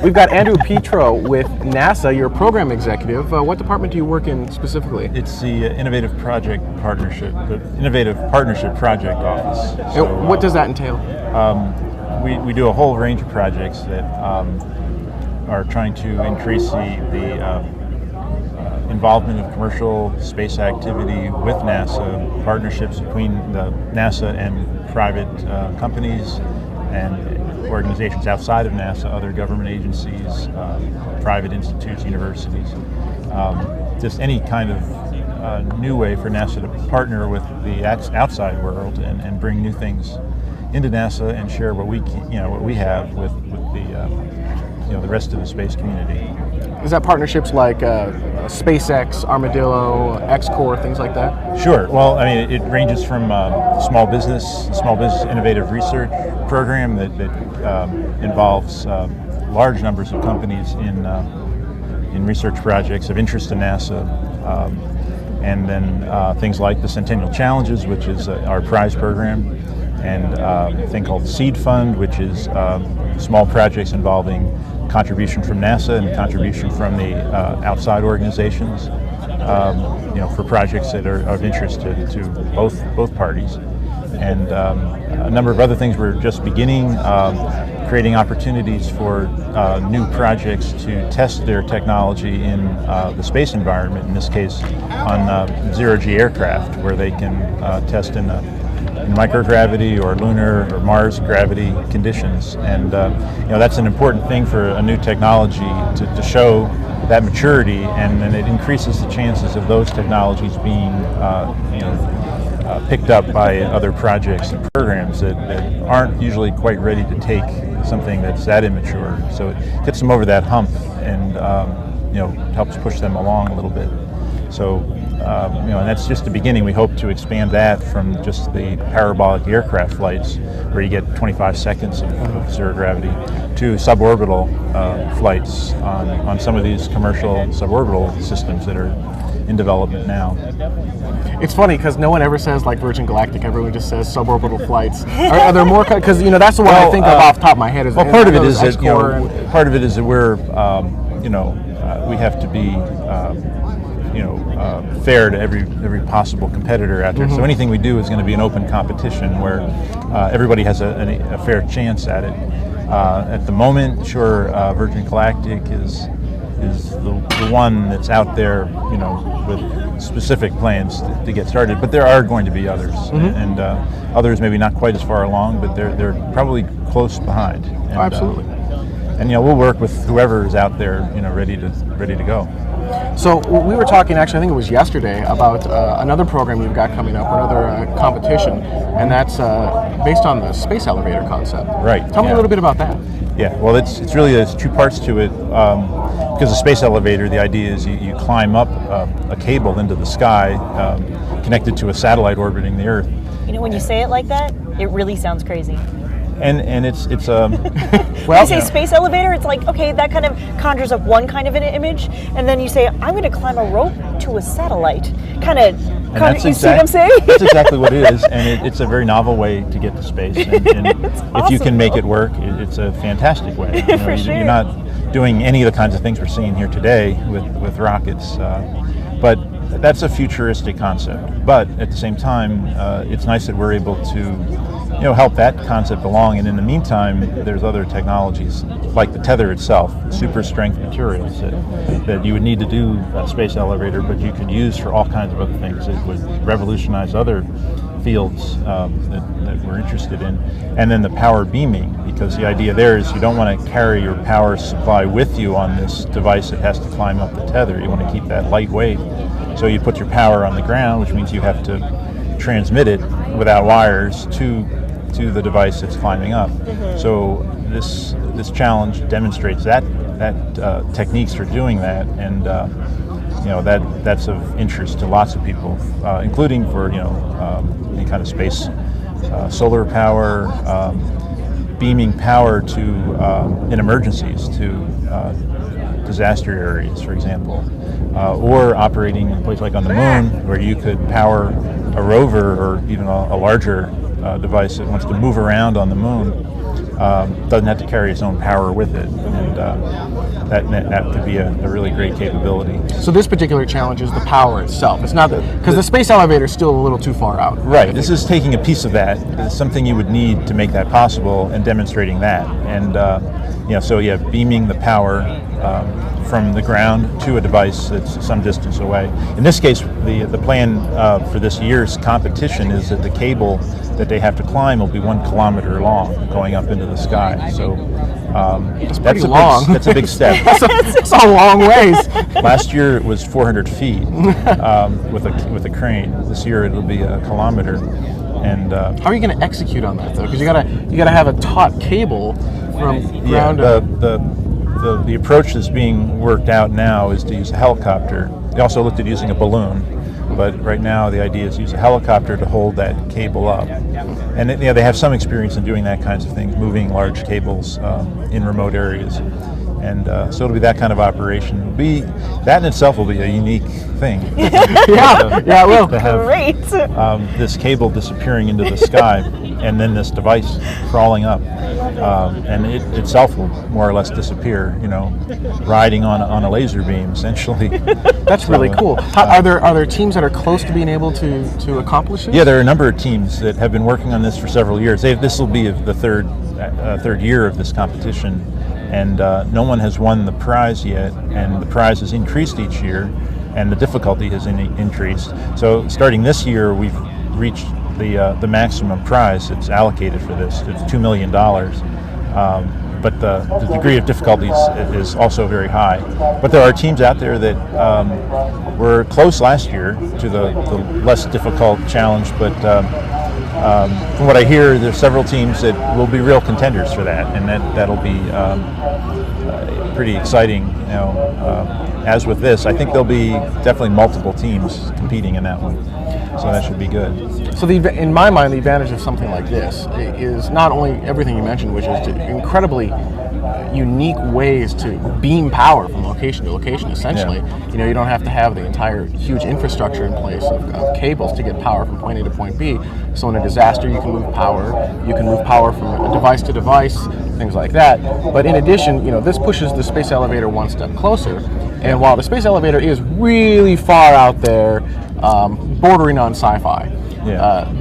We've got Andrew Petro with NASA. You're a program executive. What department do you work in specifically? It's the Innovative Project Partnership, the Innovative Partnership Project Office. So, what does that entail? We do a whole range of projects that are trying to increase the involvement of commercial space activity with NASA, partnerships between the NASA and private companies and organizations outside of NASA, other government agencies, private institutes, universities. Just any kind of new way for NASA to partner with the outside world and bring new things into NASA and share what we have with the rest of the space community. Is that partnerships like SpaceX, Armadillo, X-Core, things like that? Sure. Well, I mean, it ranges from small business innovative research program that involves large numbers of companies in research projects of interest to NASA, and then things like the Centennial Challenges, which is our prize program, and a thing called Seed Fund, which is small projects involving contribution from NASA and contribution from the outside organizations, for projects that are of interest to both parties, and a number of other things. We're just beginning creating opportunities for new projects to test their technology in the space environment. In this case, on zero-G aircraft, where they can test in microgravity or lunar or Mars gravity conditions, and that's an important thing for a new technology to show that maturity, and then it increases the chances of those technologies being picked up by other projects and programs that aren't usually quite ready to take something that's that immature. So it gets them over that hump and helps push them along a little bit. So and that's just the beginning. We hope to expand that from just the parabolic aircraft flights, where you get 25 seconds of zero gravity, to suborbital flights on some of these commercial suborbital systems that are in development now. It's funny because no one ever says like Virgin Galactic. Everyone just says suborbital flights. Are there more? Because that's the one I think of off the top of my head. Part of it is that part of it is that we're we have to be fair to every possible competitor out there. Mm-hmm. So anything we do is going to be an open competition where everybody has a fair chance at it. At the moment, sure, Virgin Galactic is the one that's out there, with specific plans to get started. But there are going to be others, mm-hmm. and others maybe not quite as far along, but they're probably close behind. And, absolutely. And we'll work with whoever is out there, ready to go. So we were talking, actually, I think it was yesterday, about another program you've got coming up, another competition, and that's based on the space elevator concept. Right. Tell me a little bit about that. Yeah. Well, it's really there's two parts to it. Because the space elevator, the idea is you climb up a cable into the sky, connected to a satellite orbiting the Earth. When you say it like that, it really sounds crazy. And it's well, when you say space elevator, it's like, okay, that kind of conjures up one kind of an image, and then you say, I'm going to climb a rope to a satellite. You see what I'm saying? That's exactly what it is, and it's a very novel way to get to space. And awesome, if you can make it work, it's a fantastic way. For sure. You're not doing any of the kinds of things we're seeing here today with rockets, but that's a futuristic concept. But at the same time, it's nice that we're able to help that concept along, and in the meantime, there's other technologies like the tether itself, super strength materials that you would need to do a space elevator, but you could use for all kinds of other things. It would revolutionize other fields that we're interested in. And then the power beaming, because the idea there is you don't want to carry your power supply with you on this device that has to climb up the tether. You want to keep that lightweight. So you put your power on the ground, which means you have to transmit it without wires to the device that's climbing up. Mm-hmm. So this challenge demonstrates that techniques for doing that, and that's of interest to lots of people, including for any kind of space, solar power, beaming power to in emergencies to disaster areas, for example, or operating in a place like on the moon, where you could power a rover or even a larger device that wants to move around on the moon doesn't have to carry its own power with it, and that could be a really great capability. So this particular challenge is the power itself. It's not because the space elevator is still a little too far out. Right. This is taking a piece of that. It's something you would need to make that possible, and demonstrating that. And beaming the power from the ground to a device that's some distance away. In this case, the plan for this year's competition is that the cable that they have to climb will be 1 kilometer long, going up into the sky. So that's long. That's a big step. It's a long ways. Last year it was 400 feet with a crane. This year it'll be a kilometer. And how are you going to execute on that though? Because you gotta have a taut cable from ground. The approach that's being worked out now is to use a helicopter. They also looked at using a balloon, but right now the idea is to use a helicopter to hold that cable up. And they have some experience in doing that kinds of things, moving large cables in remote areas. And so it'll be that kind of operation. That in itself will be a unique thing. Yeah, it will. To have Great. This cable disappearing into the sky, and then this device crawling up, and it itself will more or less disappear. Riding on a laser beam, essentially. That's really cool. Are there teams that are close to being able to accomplish it? Yeah, there are a number of teams that have been working on this for several years. This will be the third year of this competition. And no one has won the prize yet, and the prize has increased each year, and the difficulty has increased. So starting this year, we've reached the maximum prize that's allocated for this. It's $2 million, but the degree of difficulty is also very high. But there are teams out there that were close last year to the less difficult challenge, but from what I hear, there's several teams that will be real contenders for that, and that'll be pretty exciting. As with this, I think there'll be definitely multiple teams competing in that one, so that should be good. So in my mind, the advantage of something like this is not only everything you mentioned, which is incredibly unique ways to beam power from location to location, essentially. You don't have to have the entire huge infrastructure in place of cables to get power from point A to point B. So in a disaster, you can move power. You can move power from device to device, things like that. But in addition, this pushes the space elevator one step closer. And while the space elevator is really far out there, bordering on sci-fi,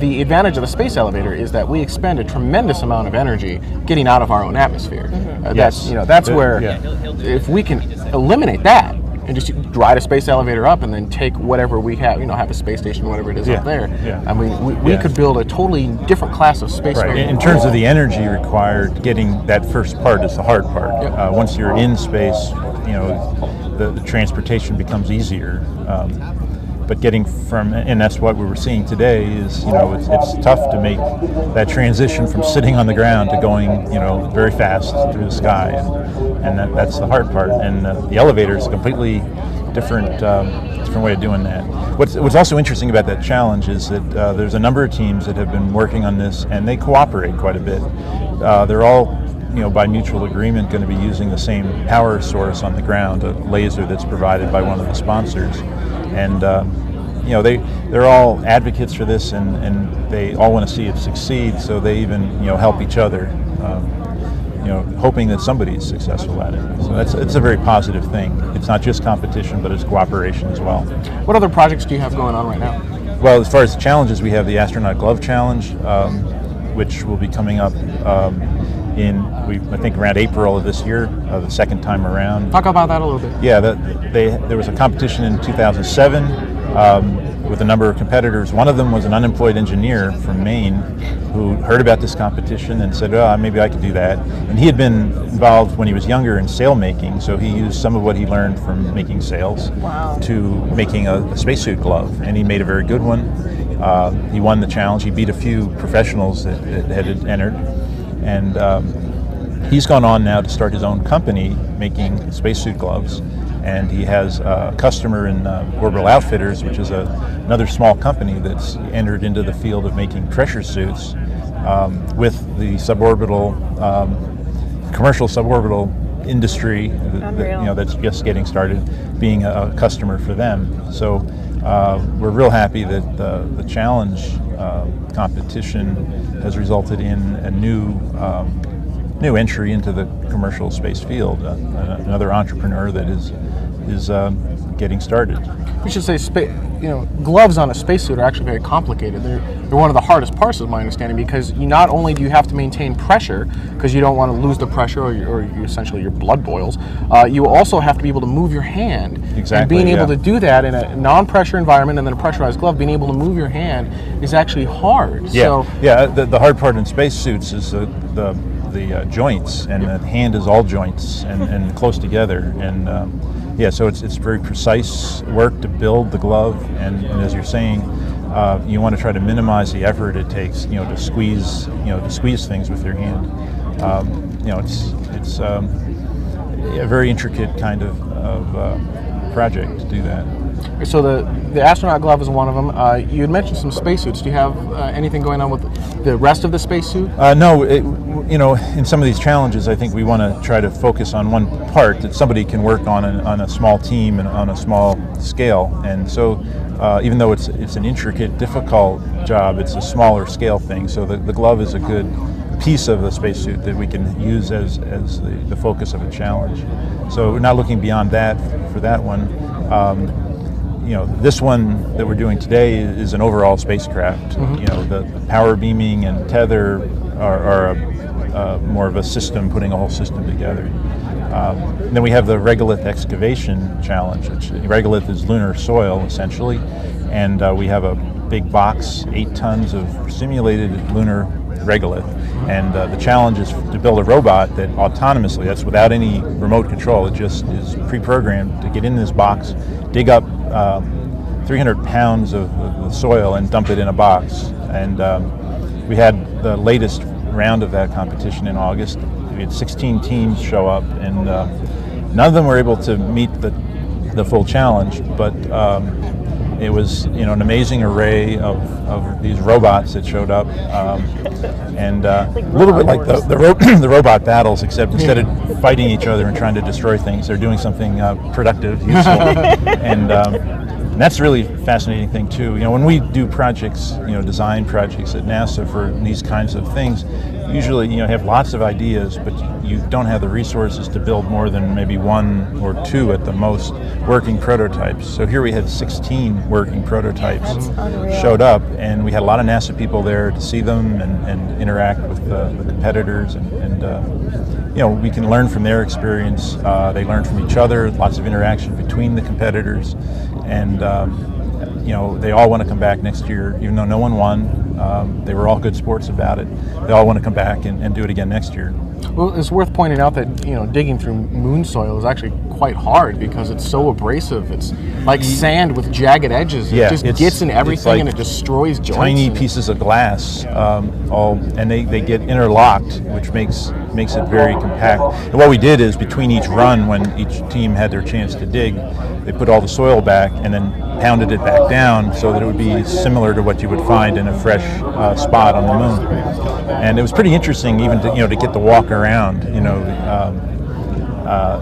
the advantage of the space elevator is that we expend a tremendous amount of energy getting out of our own atmosphere. That's where if we can eliminate that and just ride a space elevator up and then take whatever we have, have a space station, whatever it is up there. I mean, we could build a totally different class of space. Right. In terms of the energy required, getting that first part is the hard part. Once you're in space, the transportation becomes easier. But getting and that's what we were seeing today is, it's tough to make that transition from sitting on the ground to going, very fast through the sky, and that's the hard part. And the elevator is a completely different way of doing that. What's also interesting about that challenge is that there's a number of teams that have been working on this, and they cooperate quite a bit. They're all, by mutual agreement, going to be using the same power source on the ground, a laser that's provided by one of the sponsors. And they're all advocates for this, and they all want to see it succeed. So they even help each other, hoping that somebody's successful at it. So it's a very positive thing. It's not just competition, but it's cooperation as well. What other projects do you have going on right now? Well, as far as the challenges, we have the Astronaut Glove Challenge, which will be coming up I think around April of this year, the second time around. Talk about that a little bit. Yeah, there was a competition in 2007 with a number of competitors. One of them was an unemployed engineer from Maine who heard about this competition and said, maybe I could do that. And he had been involved when he was younger in sail making, so he used some of what he learned from making sails to making a spacesuit glove, and he made a very good one. He won the challenge. He beat a few professionals that had entered. And he's gone on now to start his own company making spacesuit gloves. And he has a customer in Orbital Outfitters, which is another small company that's entered into the field of making pressure suits with the suborbital, commercial suborbital industry that's just getting started, being a customer for them. So we're real happy that the challenge competition has resulted in a new new entry into the commercial space field, another entrepreneur that is getting started. We should say, gloves on a spacesuit are actually very complicated. They're one of the hardest parts, of my understanding, because not only do you have to maintain pressure, because you don't want to lose the pressure, or essentially your blood boils. You also have to be able to move your hand. Exactly. And being able to do that in a non-pressure environment and then a pressurized glove, being able to move your hand is actually hard. Yeah. The hard part in spacesuits is the joints, and the hand is all joints and close together, and so it's very precise work to build the glove, and as you're saying, you want to try to minimize the effort it takes, to squeeze things with your hand. It's a very intricate kind of project to do that. So the astronaut glove is one of them. You had mentioned some spacesuits. Do you have anything going on with the rest of the spacesuit? No. In some of these challenges, I think we want to try to focus on one part that somebody can work on a small team and on a small scale. And so, even though it's an intricate, difficult job, it's a smaller scale thing. So the glove is a good piece of the spacesuit that we can use as the focus of a challenge. So we're not looking beyond that for that one. This one that we're doing today is an overall spacecraft. Mm-hmm. The power beaming and tether are more of a system, putting a whole system together. Then we have the Regolith excavation challenge, which Regolith is lunar soil essentially, and we have a big box, 8 tons of simulated lunar regolith, and the challenge is to build a robot that autonomously, that's without any remote control, it just is pre-programmed to get in this box, dig up 300 pounds of the soil and dump it in a box. And we had the latest round of that competition in August. We had 16 teams show up, and none of them were able to meet the full challenge, but it was an amazing array of these robots that showed up, and a little bit like the robot battles, except instead of fighting each other and trying to destroy things, they're doing something productive, useful, and that's a really fascinating thing too. When we do projects, design projects at NASA for these kinds of things, usually you have lots of ideas, but you don't have the resources to build more than maybe 1 or 2 at the most working prototypes. So here we had 16 working prototypes showed up, and we had a lot of NASA people there to see them and interact with the competitors, and we can learn from their experience. They learn from each other, lots of interaction between the competitors, and they all want to come back next year, even though no one won. They were all good sports about it. They all want to come back and do it again next year. Well, it's worth pointing out that digging through moon soil is actually quite hard because it's so abrasive. It's like sand with jagged edges. It just gets in everything, like, and it destroys joints. Tiny pieces of glass, and they get interlocked, which makes it very compact. And what we did is, between each run, when each team had their chance to dig, they put all the soil back and then pounded it back down so that it would be similar to what you would find in a fresh spot on the moon. And it was pretty interesting, even to get to walk around,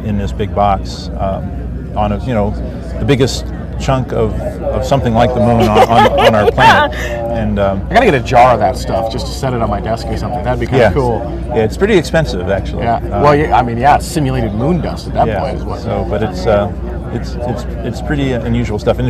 in this big box on the biggest chunk of something like the moon on our planet. And I gotta get a jar of that stuff just to set it on my desk or something. That'd be kind of cool. Yeah, it's pretty expensive actually. Yeah. It's simulated moon dust at that point is what. So, but it's pretty unusual stuff, and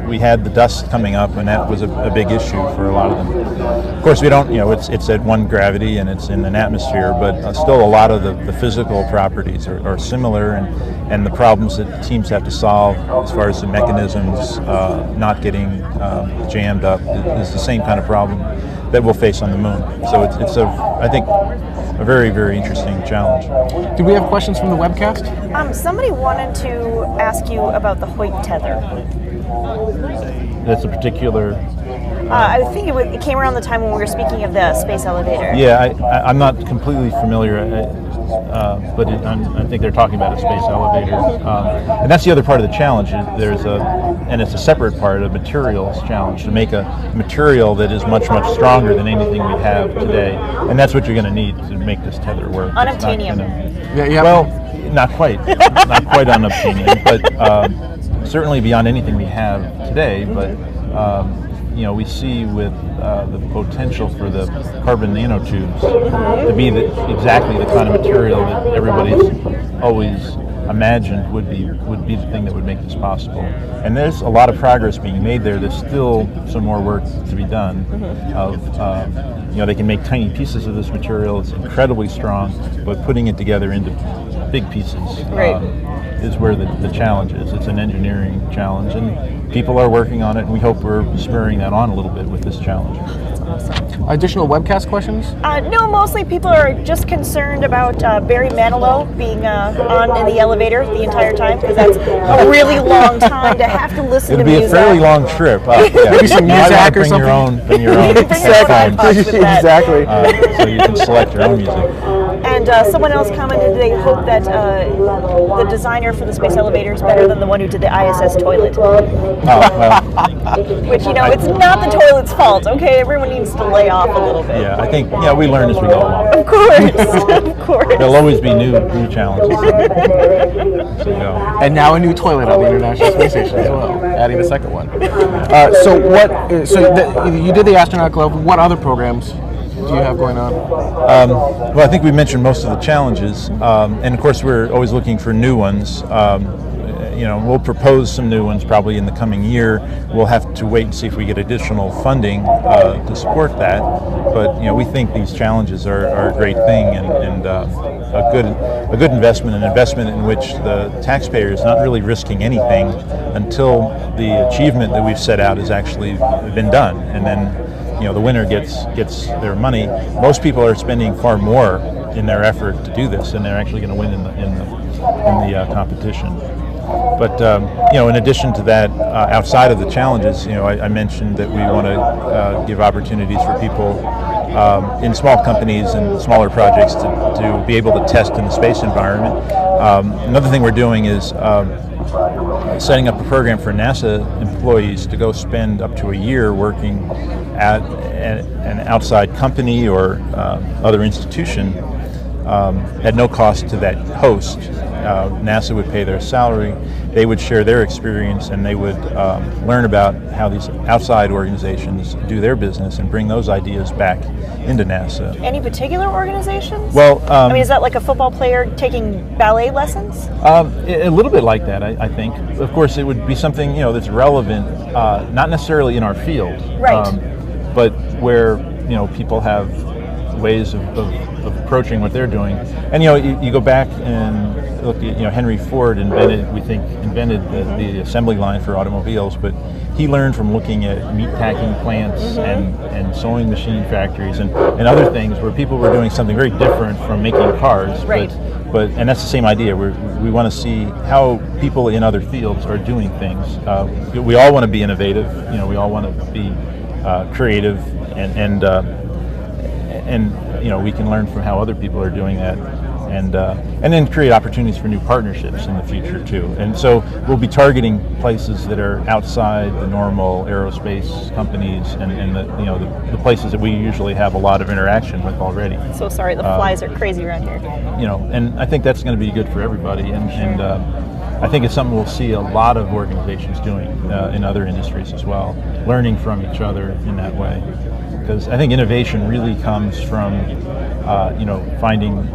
we had the dust coming up, and that was a big issue for a lot of them. Of course, we don't, it's at 1 gravity and it's in an atmosphere, but still a lot of the physical properties are similar, and the problems that teams have to solve as far as the mechanisms not getting jammed up is the same kind of problem that we'll face on the moon. So it's I think a very, very interesting challenge. Do we have questions from the webcast? Somebody wanted to ask you about the Hoyt tether. That's a particular... I think it came around the time when we were speaking of the space elevator. Yeah, I'm not completely familiar, but I think they're talking about a space elevator. And that's the other part of the challenge. And it's a separate part, a materials challenge, to make a material that is much, much stronger than anything we have today. And that's what you're going to need to make this tether work. Unobtainium. Well, not quite. Not quite unobtainium, but certainly beyond anything we have today. But we see with the potential for the carbon nanotubes to be exactly the kind of material that everybody's always imagined would be the thing that would make this possible. And there's a lot of progress being made there. There's still some more work to be done. They can make tiny pieces of this material. It's incredibly strong, but putting it together into big pieces is where the challenge is. It's an engineering challenge, and people are working on it, and we hope we're spurring that on a little bit with this challenge. That's awesome. Additional webcast questions? No, mostly people are just concerned about Barry Manilow being on in the elevator the entire time, because that's a really long time to have to listen to music. It'll be a fairly long trip. Maybe some music or something. Bring your own Exactly. so you can select your own music. And someone else commented they hope that the designer for the space elevator is better than the one who did the ISS toilet. Which, it's not the toilet's fault, okay? Everyone needs to lay off a little bit. Yeah, I think, we learn as we go along. Of course. There'll always be new challenges. So you go. And now a new toilet on the International Space Station as well, adding the second one. You did the astronaut glove. What other programs do you have going on? Well, I think we mentioned most of the challenges, and of course we're always looking for new ones. We'll propose some new ones probably in the coming year. We'll have to wait and see if we get additional funding to support that. But we think these challenges are a great thing and a good investment, an investment in which the taxpayer is not really risking anything until the achievement that we've set out has actually been done, and then the winner gets their money. Most people are spending far more in their effort to do this, and they're actually going to win in the competition. But in addition to that, outside of the challenges, I mentioned that we want to give opportunities for people in small companies and smaller projects to be able to test in the space environment. Another thing we're doing is setting up a program for NASA employees to go spend up to a year working at an outside company or other institution at no cost to that host. NASA would pay their salary, they would share their experience, and they would learn about how these outside organizations do their business and bring those ideas back into NASA. Any particular organizations? Well, is that like a football player taking ballet lessons? A little bit like that, I think. Of course, it would be something that's relevant, not necessarily in our field, right? But where people have ways of approaching what they're doing. And you go back and look at Henry Ford invented the assembly line for automobiles, but he learned from looking at meat packing plants and sewing machine factories and other things where people were doing something very different from making cars. Right. But and that's the same idea. We want to see how people in other fields are doing things. We all want to be innovative. We all want to be creative, and we can learn from how other people are doing that, and then create opportunities for new partnerships in the future too. And so we'll be targeting places that are outside the normal aerospace companies and the places that we usually have a lot of interaction with already. So sorry, the flies are crazy around here. And I think that's going to be good for everybody, and I think it's something we'll see a lot of organizations doing in other industries as well, learning from each other in that way. Because I think innovation really comes from, finding,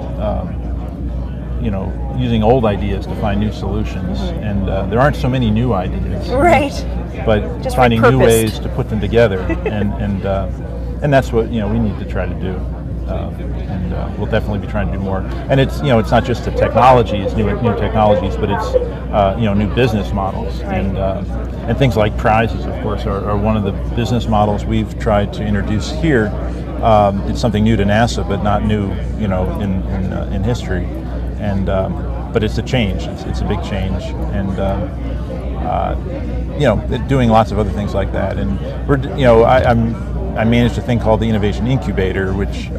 using old ideas to find new solutions. And there aren't so many new ideas. Right. But just finding new repurposed. ways to put them together, and that's what we need to try to do. And we'll definitely be trying to do more. And it's it's not just the technologies, new technologies, but it's new business models. Right. And things like prizes, of course, are one of the business models we've tried to introduce here. It's something new to NASA, but not new, in history. And but it's a change. It's a big change, and doing lots of other things like that. And I managed a thing called the Innovation Incubator, which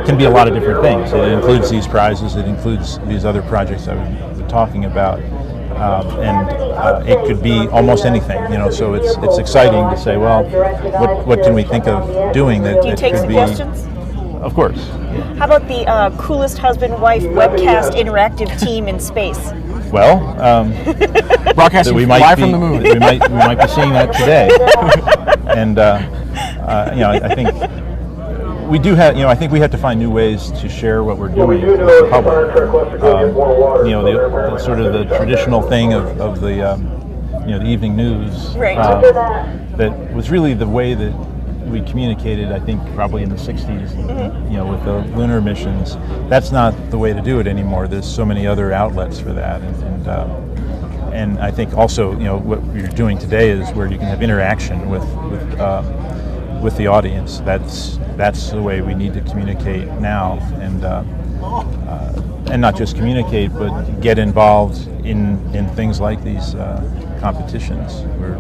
can be a lot of different things. It includes these prizes. It includes these other projects I was talking about. And it could be almost anything, so it's exciting to say, well, what can we think of doing that Do you take could suggestions? be? Of course. How about the coolest husband-wife webcast interactive team in space? Well, broadcasting live from the moon. we might be seeing that today. And I think we do have. I think we have to find new ways to share what we're doing with the public. The sort of the traditional thing of the the evening news. Right. That was really the way that we communicated, I think, probably in the 60s, with the lunar missions. That's not the way to do it anymore. There's so many other outlets for that. And I think also, what you're doing today is where you can have interaction with the audience. That's the way we need to communicate now. And not just communicate, but get involved in things like these competitions where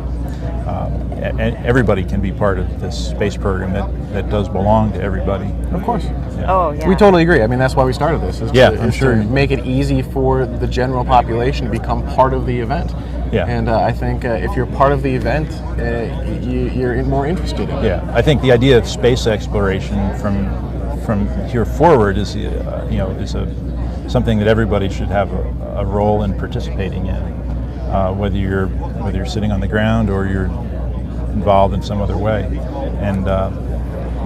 everybody can be part of this space program that does belong to everybody. Of course. Yeah. Oh, yeah. We totally agree. I mean, that's why we started this. I'm sure. To make it easy for the general population to become part of the event. Yeah. And I think if you're part of the event, you're more interested in it. Yeah. I think the idea of space exploration from here forward is something that everybody should have a role in participating in, whether you're sitting on the ground or you're involved in some other way. And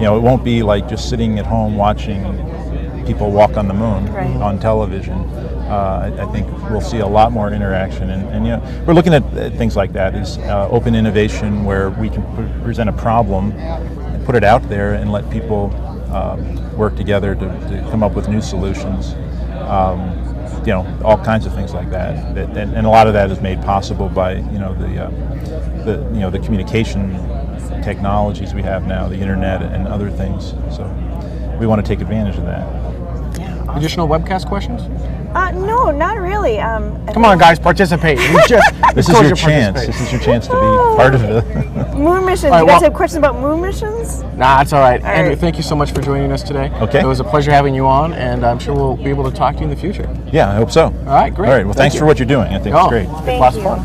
it won't be like just sitting at home watching people walk on the moon on television. I think we'll see a lot more interaction, and we're looking at things like that as open innovation, where we can present a problem and put it out there and let people work together to come up with new solutions. All kinds of things like that. And a lot of that is made possible by the communication technologies we have now, the internet and other things. So we want to take advantage of that. Yeah, awesome. Additional webcast questions? No, not really. Come on, guys, participate. This is your chance. This is your chance to be part of it. Moon missions. Right, You guys have questions about moon missions? Nah, it's all right. Andrew, right. thank you so much for joining us today. Okay. It was a pleasure having you on, and I'm sure we'll be able to talk to you in the future. Yeah, I hope so. All right, great. All right, well, thanks for what you're doing. I think it's great. It's lots of fun.